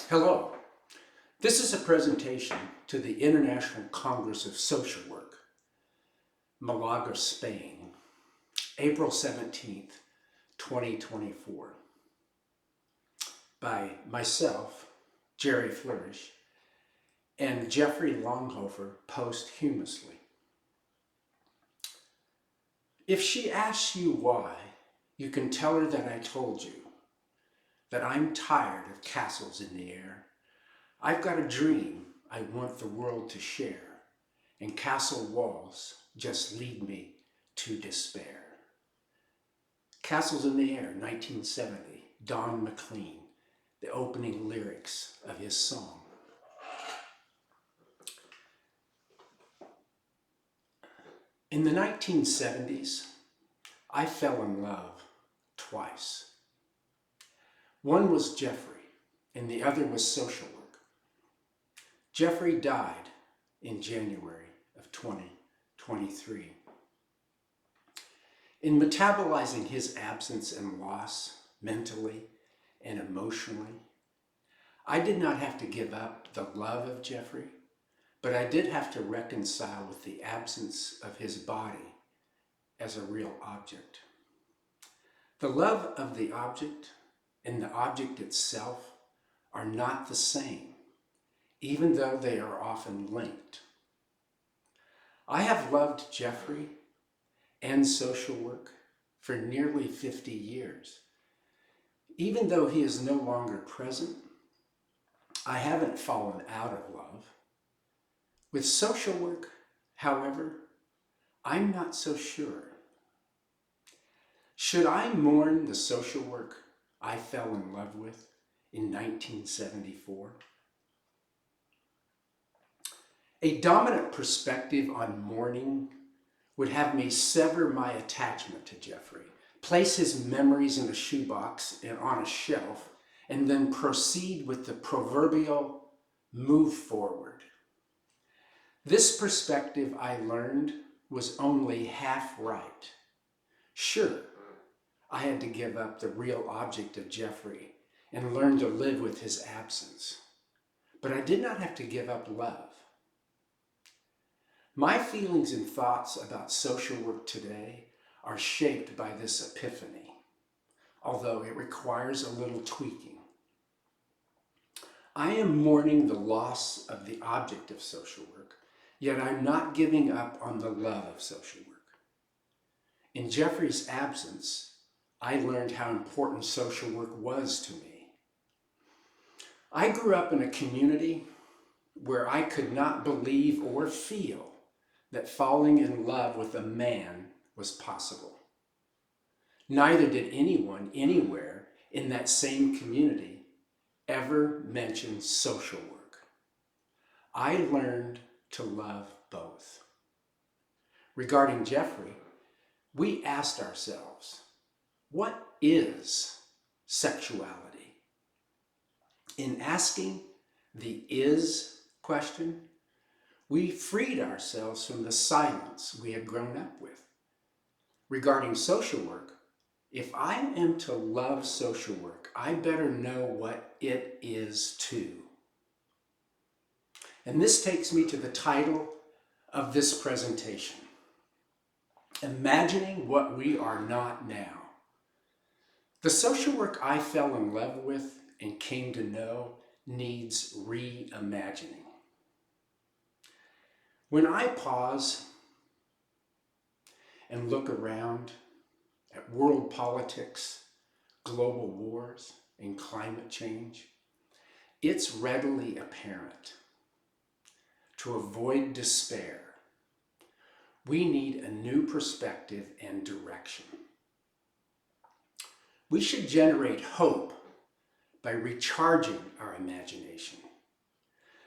Hello. This is a presentation to the International Congress of Social Work, Malaga, Spain, April 17th, 2024, by myself, Jerry Flourish, and Jeffrey Longhofer posthumously. If she asks you why, you can tell her that I told you, that I'm tired of castles in the air. I've got a dream I want the world to share, and castle walls just lead me to despair. Castles in the Air, 1970, Don McLean, the opening lyrics of his song. In the 1970s, I fell in love twice. One was Jeffrey, and the other was social work. Jeffrey died in January of 2023. In metabolizing his absence and loss, mentally and emotionally, I did not have to give up the love of Jeffrey, but I did have to reconcile with the absence of his body as a real object. The love of the object and the object itself are not the same, even though they are often linked. I have loved Jeffrey and social work for nearly 50 years. Even though he is no longer present, I haven't fallen out of love. With social work, however, I'm not so sure. Should I mourn the social work I fell in love with in 1974? A dominant perspective on mourning would have me sever my attachment to Jeffrey, place his memories in a shoebox and on a shelf, and then proceed with the proverbial move forward. This perspective, I learned, was only half right. Sure, I had to give up the real object of Jeffrey and learn to live with his absence. But I did not have to give up love. My feelings and thoughts about social work today are shaped by this epiphany, although it requires a little tweaking. I am mourning the loss of the object of social work, yet I'm not giving up on the love of social work. In Jeffrey's absence, I learned how important social work was to me. I grew up in a community where I could not believe or feel that falling in love with a man was possible. Neither did anyone anywhere in that same community ever mention social work. I learned to love both. Regarding Jeffrey, we asked ourselves, what is sexuality? In asking the is question, we freed ourselves from the silence we had grown up with. Regarding social work, if I am to love social work, I better know what it is too. And this takes me to the title of this presentation, Imagining What We Are Not Now. The social work I fell in love with and came to know needs reimagining. When I pause and look around at world politics, global wars, and climate change, it's readily apparent. To avoid despair, we need a new perspective and direction. We should generate hope by recharging our imagination.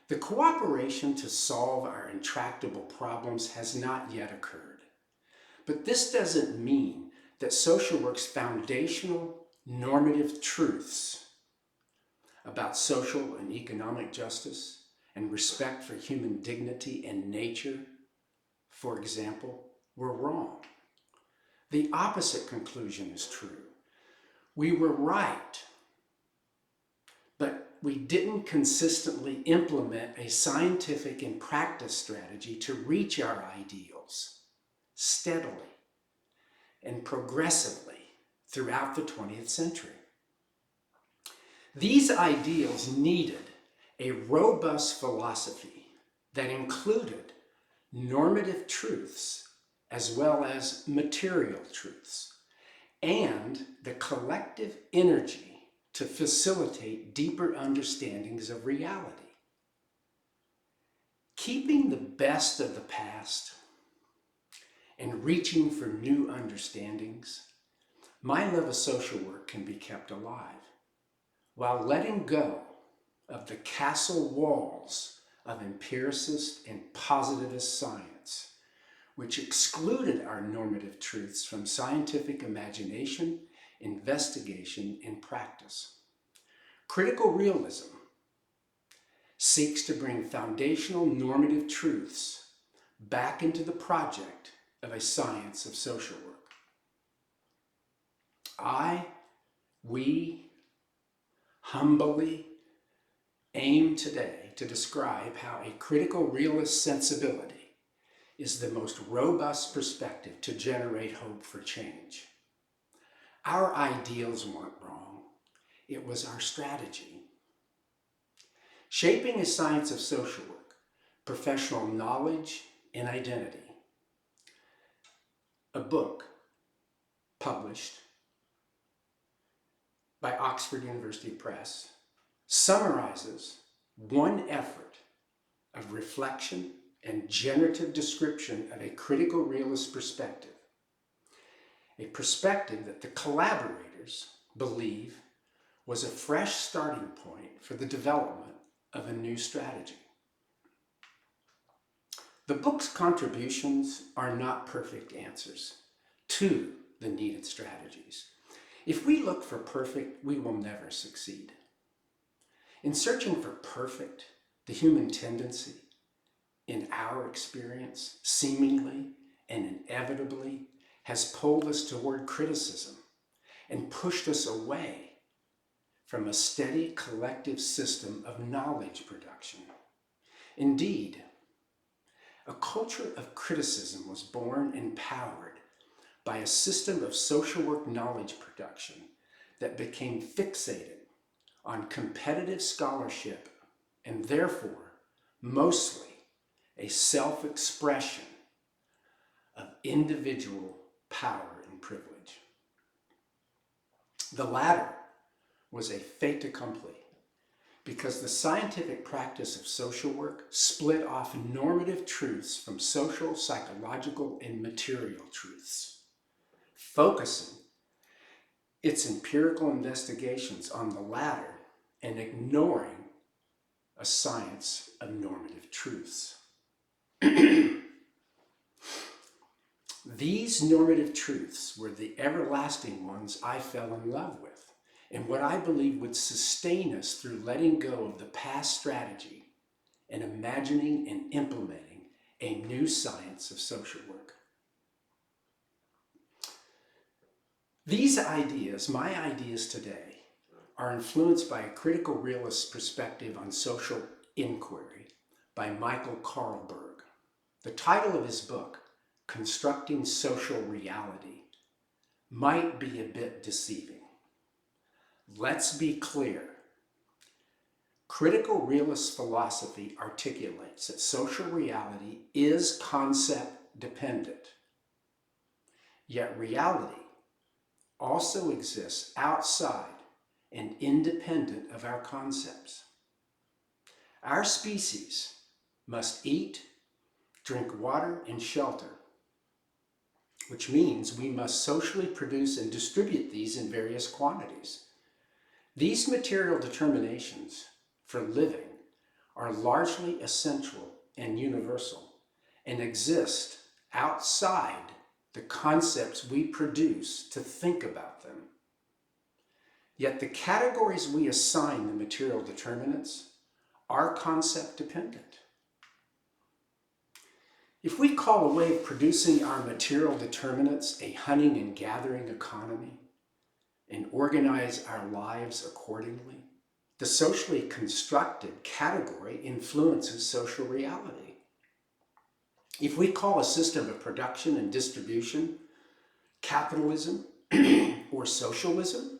The cooperation to solve our intractable problems has not yet occurred. But this doesn't mean that social work's foundational normative truths about social and economic justice and respect for human dignity and nature, for example, were wrong. The opposite conclusion is true. We were right, but we didn't consistently implement a scientific and practice strategy to reach our ideals steadily and progressively throughout the 20th century. These ideals needed a robust philosophy that included normative truths as well as material truths, and the collective energy to facilitate deeper understandings of reality. Keeping the best of the past and reaching for new understandings, my love of social work can be kept alive while letting go of the castle walls of empiricist and positivist science, which excluded our normative truths from scientific imagination, investigation, and practice. Critical realism seeks to bring foundational normative truths back into the project of a science of social work. We humbly aim today to describe how a critical realist sensibility is the most robust perspective to generate hope for change. Our ideals weren't wrong. It was our strategy. Shaping a Science of Social Work, Professional Knowledge and Identity. A book published by Oxford University Press summarizes one effort of reflection and generative description of a critical realist perspective, a perspective that the collaborators believe was a fresh starting point for the development of a new strategy. The book's contributions are not perfect answers to the needed strategies. If we look for perfect, we will never succeed. In searching for perfect, the human tendency, in our experience, seemingly and inevitably, has pulled us toward criticism and pushed us away from a steady collective system of knowledge production. Indeed, a culture of criticism was born and powered by a system of social work knowledge production that became fixated on competitive scholarship and therefore mostly a self-expression of individual power and privilege. The latter was a fait accompli because the scientific practice of social work split off normative truths from social, psychological, and material truths, focusing its empirical investigations on the latter and ignoring a science of normative truths. These normative truths were the everlasting ones I fell in love with, and what I believe would sustain us through letting go of the past strategy and imagining and implementing a new science of social work. These ideas, my ideas today, are influenced by a critical realist perspective on social inquiry by Michael Carlberg. The title of his book, Constructing Social Reality, might be a bit deceiving. Let's be clear. Critical realist philosophy articulates that social reality is concept dependent. Yet reality also exists outside and independent of our concepts. Our species must eat, drink water, and shelter, which means we must socially produce and distribute these in various quantities. These material determinations for living are largely essential and universal and exist outside the concepts we produce to think about them. Yet the categories we assign the material determinants are concept dependent. If we call a way of producing our material determinants a hunting and gathering economy and organize our lives accordingly, The socially constructed category influences social reality. If we call a system of production and distribution capitalism or socialism,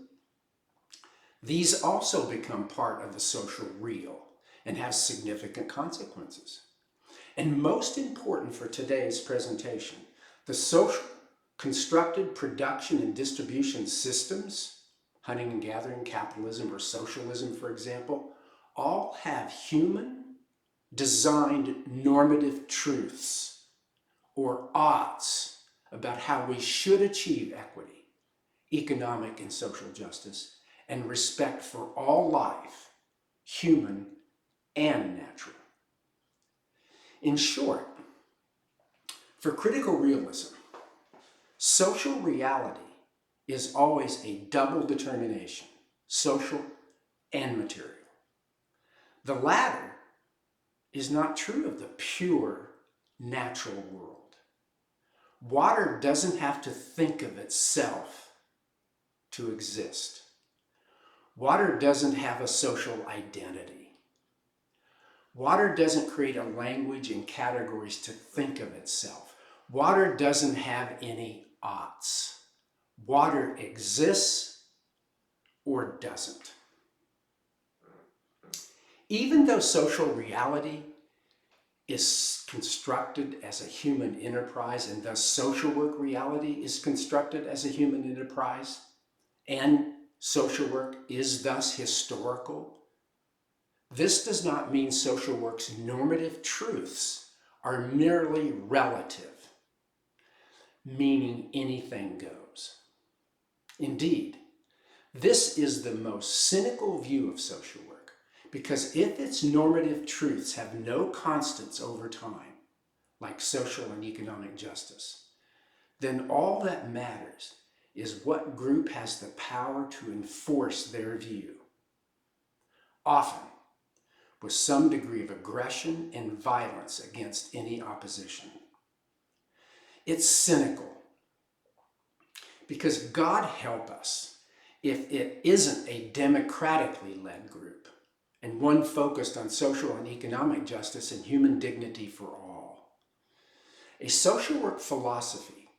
these also become part of the social real and have significant consequences. And most important for today's presentation, the social constructed production and distribution systems, hunting and gathering capitalism or socialism, for example, all have human designed normative truths or odds about how we should achieve equity, economic and social justice, and respect for all life, human and natural. In short, for critical realism, social reality is always a double determination, social and material. The latter is not true of the pure natural world. Water doesn't have to think of itself to exist. Water doesn't have a social identity. Water doesn't create a language and categories to think of itself. Water doesn't have any oughts. Water exists or doesn't. Even though social reality is constructed as a human enterprise, and thus social work reality is constructed as a human enterprise, and social work is thus historical, this does not mean social work's normative truths are merely relative, meaning anything goes. Indeed, this is the most cynical view of social work, because if its normative truths have no constants over time, like social and economic justice, then all that matters is what group has the power to enforce their view, often with some degree of aggression and violence against any opposition. It's cynical, because God help us if it isn't a democratically led group, and one focused on social and economic justice and human dignity for all. A social work philosophy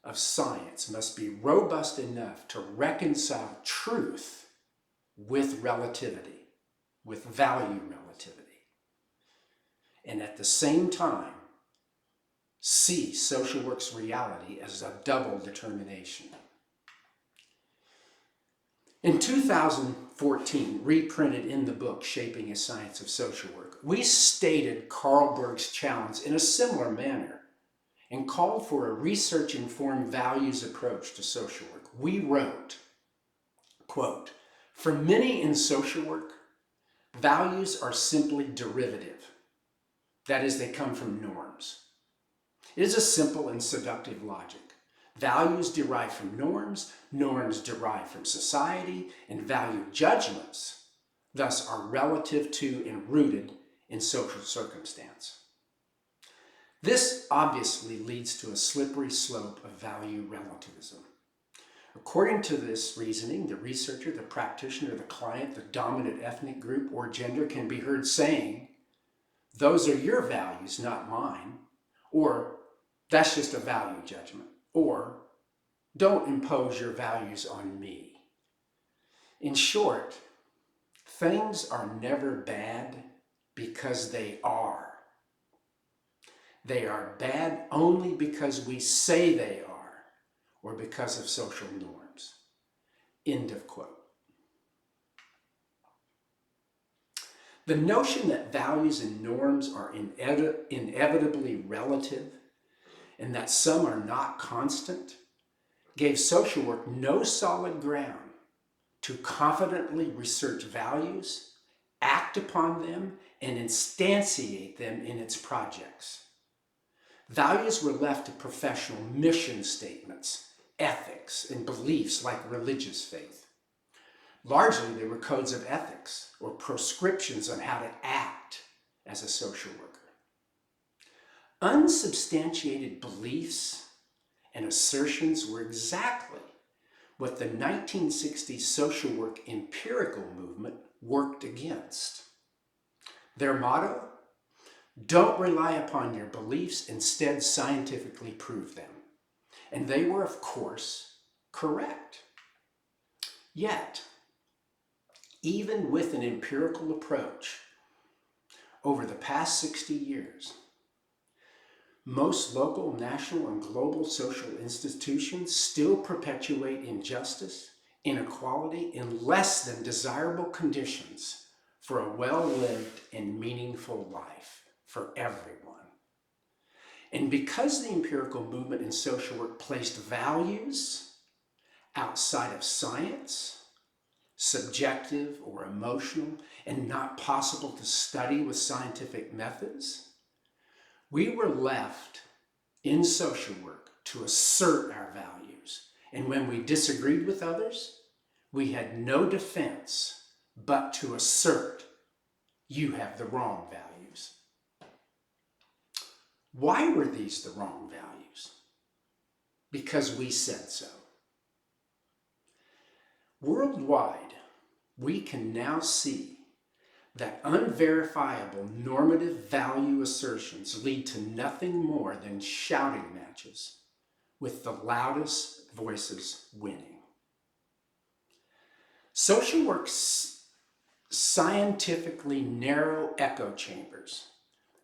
of science must be robust enough to reconcile truth with relativity, with value relativity, and at the same time see social work's reality as a double determination. In 2014, reprinted in the book Shaping a Science of Social Work, we stated Carl Berg's challenge in a similar manner and called for a research-informed values approach to social work. We wrote, quote, "For many in social work, values are simply derivative. That is, they come from norms. It is a simple and seductive logic. Values derive from norms, norms derive from society, and value judgments thus are relative to and rooted in social circumstance. This obviously leads to a slippery slope of value relativism. According to this reasoning, the researcher, the practitioner, the client, the dominant ethnic group or gender can be heard saying, 'Those are your values, not mine,' or 'That's just a value judgment,' or 'Don't impose your values on me.' In short, things are never bad because they are. They are bad only because we say they are, or because of social norms." End of quote. The notion that values and norms are inevitably relative and that some are not constant gave social work no solid ground to confidently research values, act upon them, and instantiate them in its projects. Values were left to professional mission statements, ethics, and beliefs like religious faith. Largely, they were codes of ethics or prescriptions on how to act as a social worker. Unsubstantiated beliefs and assertions were exactly what the 1960s social work empirical movement worked against. Their motto: don't rely upon your beliefs, instead scientifically prove them. And they were, of course, correct. Yet, even with an empirical approach, over the past 60 years, most local, national, and global social institutions still perpetuate injustice, inequality, in less than desirable conditions for a well-lived and meaningful life for everyone. And because the empirical movement in social work placed values outside of science, subjective or emotional, and not possible to study with scientific methods, we were left in social work to assert our values. And when we disagreed with others, we had no defense but to assert, you have the wrong values. Why were these the wrong values? Because we said so. Worldwide, we can now see that unverifiable normative value assertions lead to nothing more than shouting matches, with the loudest voices winning. Social work's scientifically narrow echo chambers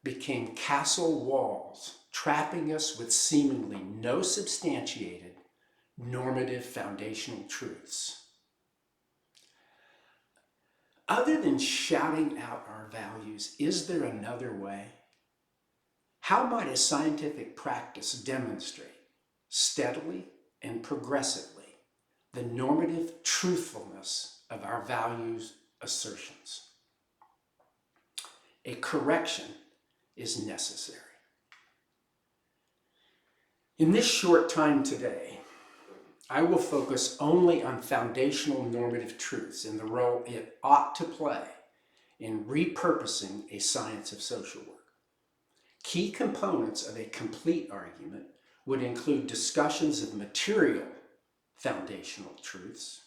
became castle walls, trapping us with seemingly no substantiated normative foundational truths. Other than shouting out our values, is there another way? How might a scientific practice demonstrate steadily and progressively the normative truthfulness of our values assertions? A correction is necessary. In this short time today, I will focus only on foundational normative truths and the role it ought to play in repurposing a science of social work. Key components of a complete argument would include discussions of material foundational truths,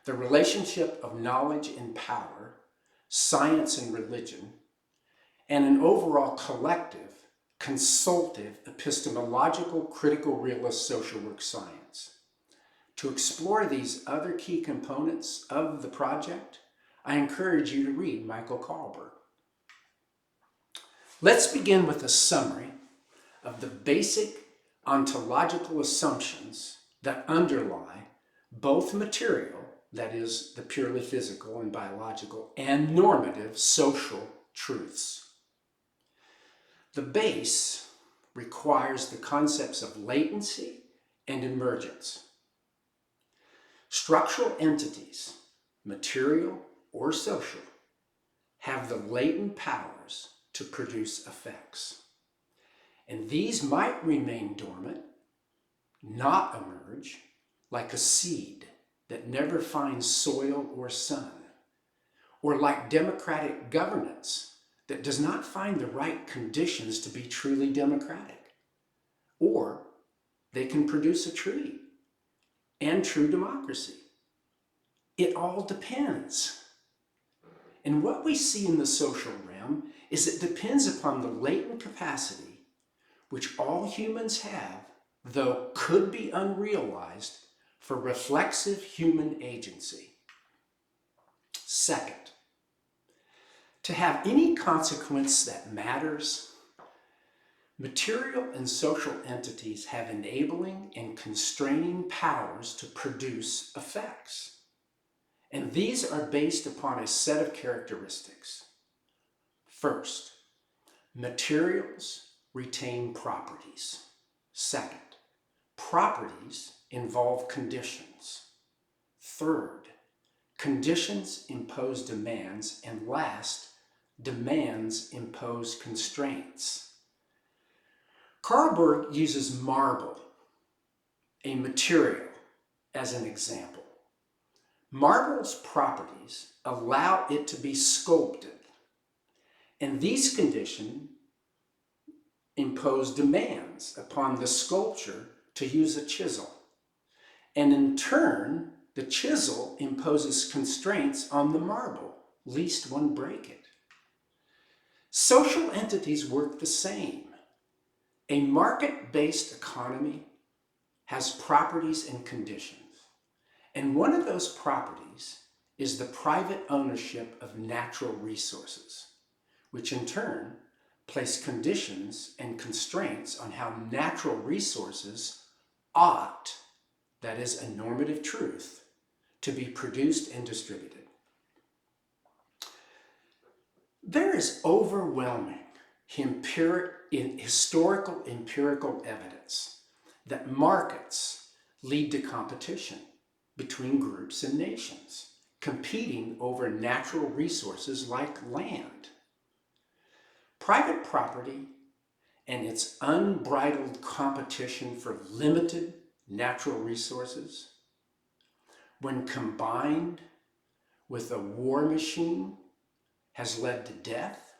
the relationship of knowledge and power, science and religion, and an overall collective, consultative, epistemological, critical realist social work science. To explore these other key components of the project, I encourage you to read Michael Kahlberg. Let's begin with a summary of the basic ontological assumptions that underlie both material, that is, the purely physical and biological, and normative social truths. The base requires the concepts of latency and emergence. Structural entities, material or social, have the latent powers to produce effects. And these might remain dormant, not emerge, like a seed that never finds soil or sun, or like democratic governance that does not find the right conditions to be truly democratic. Or they can produce a tree and true democracy. It all depends. And what we see in the social realm is it depends upon the latent capacity which all humans have, though could be unrealized, for reflexive human agency. Second, to have any consequence that matters, material and social entities have enabling and constraining powers to produce effects. And these are based upon a set of characteristics. First, materials retain properties. Second, properties involve conditions. Third, conditions impose demands. And last, demands impose constraints. Kahlberg uses marble, a material, as an example. Marble's properties allow it to be sculpted, and these conditions impose demands upon the sculpture to use a chisel. And in turn, the chisel imposes constraints on the marble least one break it. Social entities work the same. A market-based economy has properties and conditions. And one of those properties is the private ownership of natural resources, which in turn place conditions and constraints on how natural resources ought, that is a normative truth, to be produced and distributed. There is overwhelming historical empirical evidence that markets lead to competition between groups and nations, competing over natural resources like land. Private property and its unbridled competition for limited natural resources, when combined with a war machine, has led to death,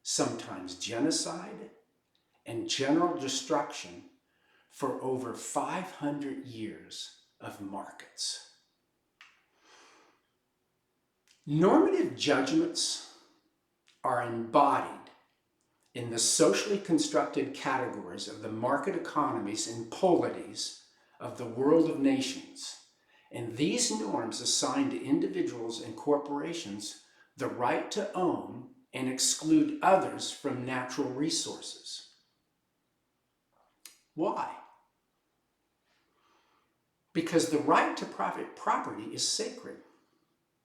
sometimes genocide, and general destruction for over 500 years of markets. Normative judgments are embodied in the socially constructed categories of the market economies and polities of the world of nations, and these norms assign to individuals and corporations the right to own and exclude others from natural resources. Why? Because the right to private property is sacred.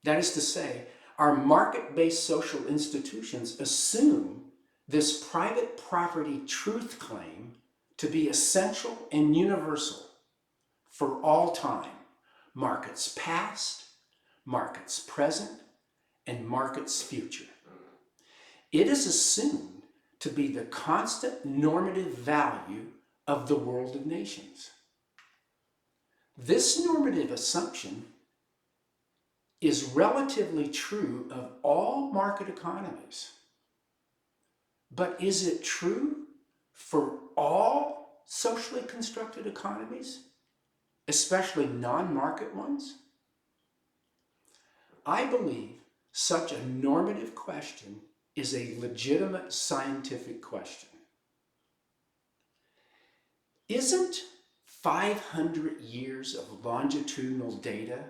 That is to say, our market-based social institutions assume this private property truth claim to be essential and universal for all time, markets past, markets present, and markets future. It is assumed to be the constant normative value of the world of nations. This normative assumption is relatively true of all market economies. But is it true for all socially constructed economies, especially non-market ones? I believe such a normative question is a legitimate scientific question. Isn't 500 years of longitudinal data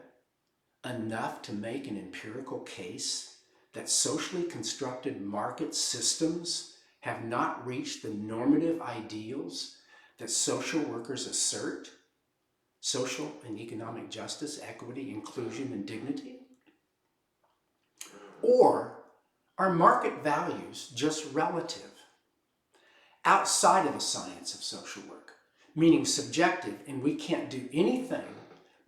enough to make an empirical case that socially constructed market systems have not reached the normative ideals that social workers assert? Social and economic justice, equity, inclusion, and dignity? Or are market values just relative, outside of the science of social work, meaning subjective, and we can't do anything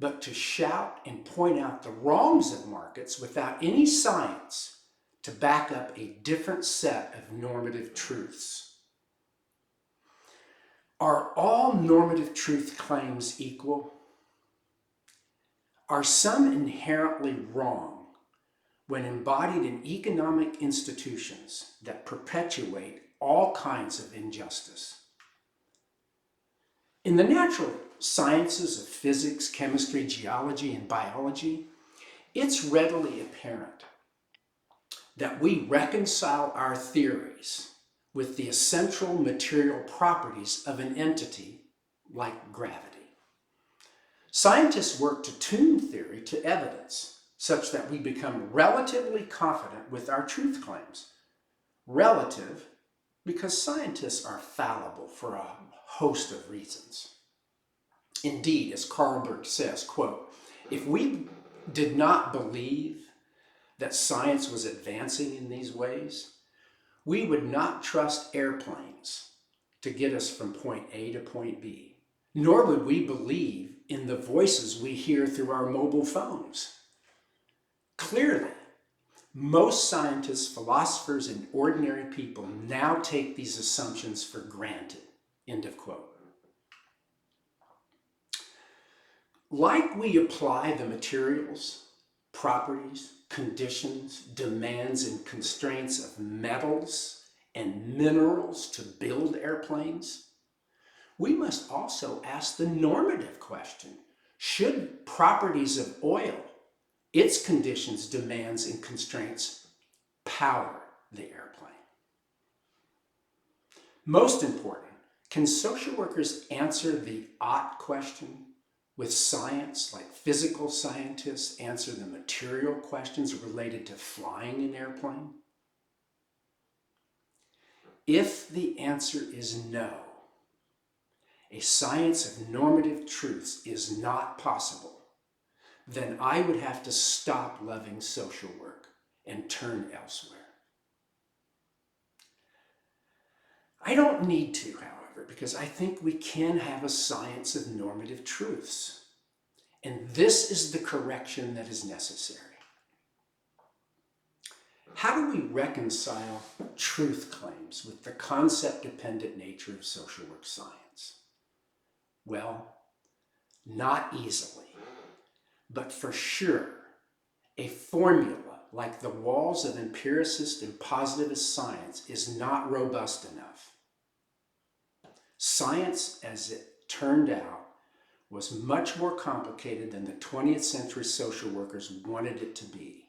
but to shout and point out the wrongs of markets without any science to back up a different set of normative truths? Are all normative truth claims equal? Are some inherently wrong when embodied in economic institutions that perpetuate all kinds of injustice? In the natural sciences of physics, chemistry, geology, and biology, it's readily apparent that we reconcile our theories with the essential material properties of an entity like gravity. Scientists work to tune theory to evidence such that we become relatively confident with our truth claims. Relative because scientists are fallible for a host of reasons. Indeed, as Carlberg says, quote, "If we did not believe that science was advancing in these ways, we would not trust airplanes to get us from point A to point B, nor would we believe in the voices we hear through our mobile phones." Clearly, most scientists, philosophers, and ordinary people now take these assumptions for granted. End of quote. Like we apply the materials, properties, conditions, demands, and constraints of metals and minerals to build airplanes, we must also ask the normative question: should properties of oil its conditions, demands, and constraints power the airplane. Most important, can social workers answer the ought question with science, like physical scientists answer the material questions related to flying an airplane? If the answer is no, a science of normative truths is not possible, then I would have to stop loving social work and turn elsewhere. I don't need to, however, because I think we can have a science of normative truths. And this is the correction that is necessary. How do we reconcile truth claims with the concept-dependent nature of social work science? Well, not easily, but for sure, a formula like the walls of empiricist and positivist science is not robust enough. Science, as it turned out, was much more complicated than the 20th century social workers wanted it to be.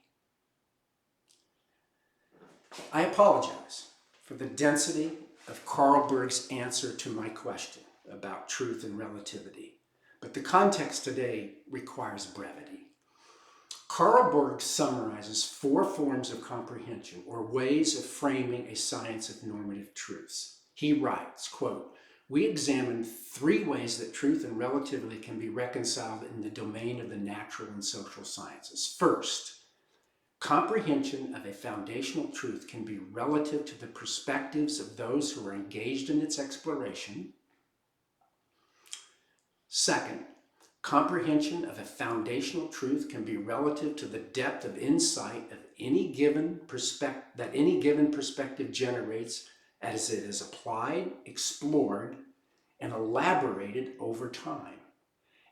I apologize for the density of Carl Berg's answer to my question about truth and relativity, but the context today requires brevity. Carl Berg summarizes 4 forms of comprehension, or ways of framing a science of normative truths. He writes, quote, "We examine 3 ways that truth and relativity can be reconciled in the domain of the natural and social sciences. First, comprehension of a foundational truth can be relative to the perspectives of those who are engaged in its exploration. Second, comprehension of a foundational truth can be relative to the depth of insight of any given perspective generates as it is applied, explored, and elaborated over time.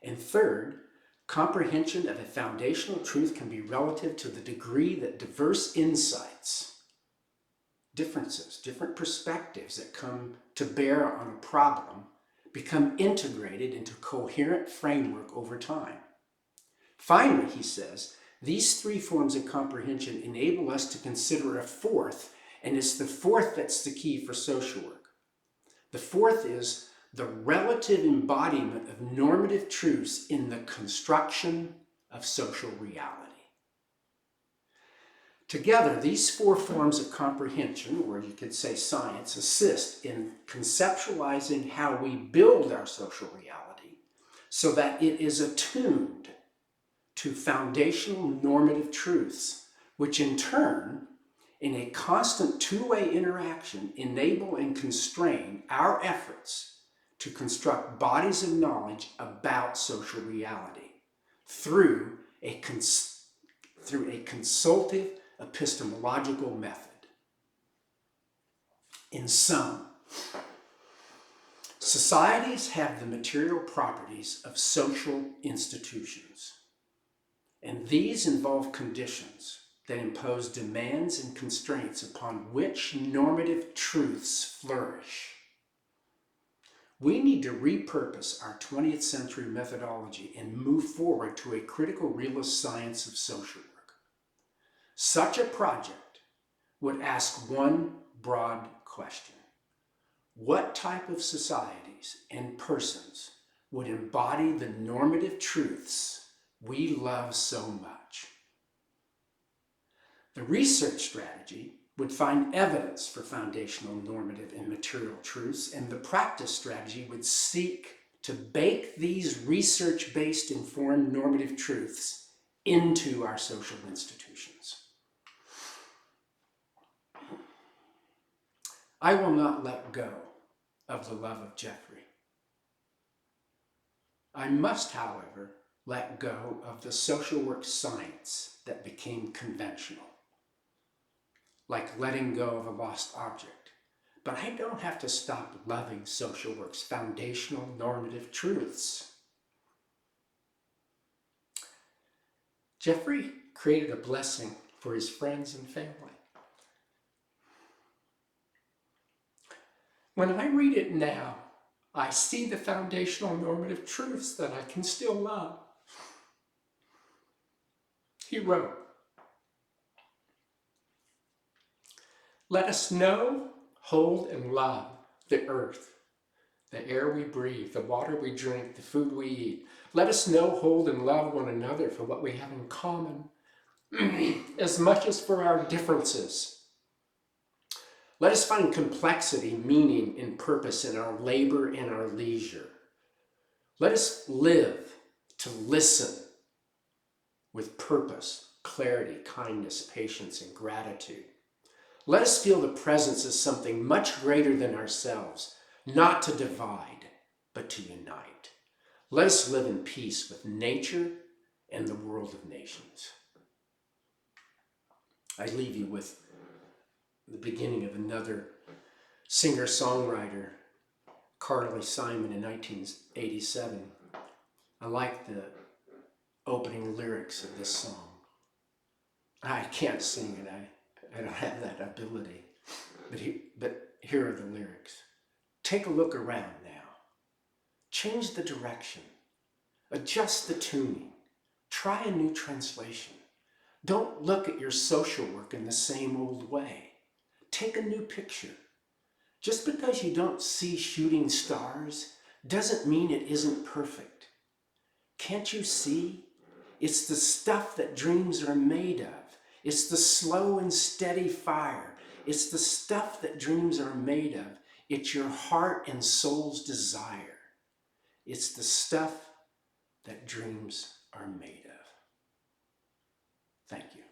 And third, comprehension of a foundational truth can be relative to the degree that diverse insights, differences, different perspectives that come to bear on a problem become integrated into a coherent framework over time. Finally, he says, these 3 forms of comprehension enable us to consider a 4th, and it's the 4th that's the key for social work. The 4th is the relative embodiment of normative truths in the construction of social reality. Together, these 4 forms of comprehension, or you could say science, assist in conceptualizing how we build our social reality so that it is attuned to foundational normative truths, which in turn, in a constant 2-way interaction, enable and constrain our efforts to construct bodies of knowledge about social reality through a consultative epistemological method. In sum, societies have the material properties of social institutions, and these involve conditions that impose demands and constraints upon which normative truths flourish. We need to repurpose our 20th century methodology and move forward to a critical realist science of social work. Such a project would ask one broad question: what type of societies and persons would embody the normative truths we love so much? The research strategy would find evidence for foundational normative and material truths, and the practice strategy would seek to bake these research-based informed normative truths into our social institutions. I will not let go of the love of Jeffrey. I must, however, let go of the social work science that became conventional, like letting go of a lost object. But I don't have to stop loving social work's foundational normative truths. Jeffrey created a blessing for his friends and family. When I read it now, I see the foundational normative truths that I can still love. He wrote, "Let us know, hold, and love the earth, the air we breathe, the water we drink, the food we eat. Let us know, hold, and love one another for what we have in common, as much as for our differences. Let us find complexity, meaning, and purpose in our labor and our leisure. Let us live to listen with purpose, clarity, kindness, patience, and gratitude. Let us feel the presence as something much greater than ourselves, not to divide, but to unite. Let us live in peace with nature and the world of nations." I leave you with the beginning of another singer-songwriter, Carly Simon, in 1987. I like the opening lyrics of this song. I can't sing it. I don't have that ability. But here are the lyrics. Take a look around now. Change the direction. Adjust the tuning. Try a new translation. Don't look at your social work in the same old way. Take a new picture. Just because you don't see shooting stars doesn't mean it isn't perfect. Can't you see? It's the stuff that dreams are made of. It's the slow and steady fire. It's the stuff that dreams are made of. It's your heart and soul's desire. It's the stuff that dreams are made of. Thank you.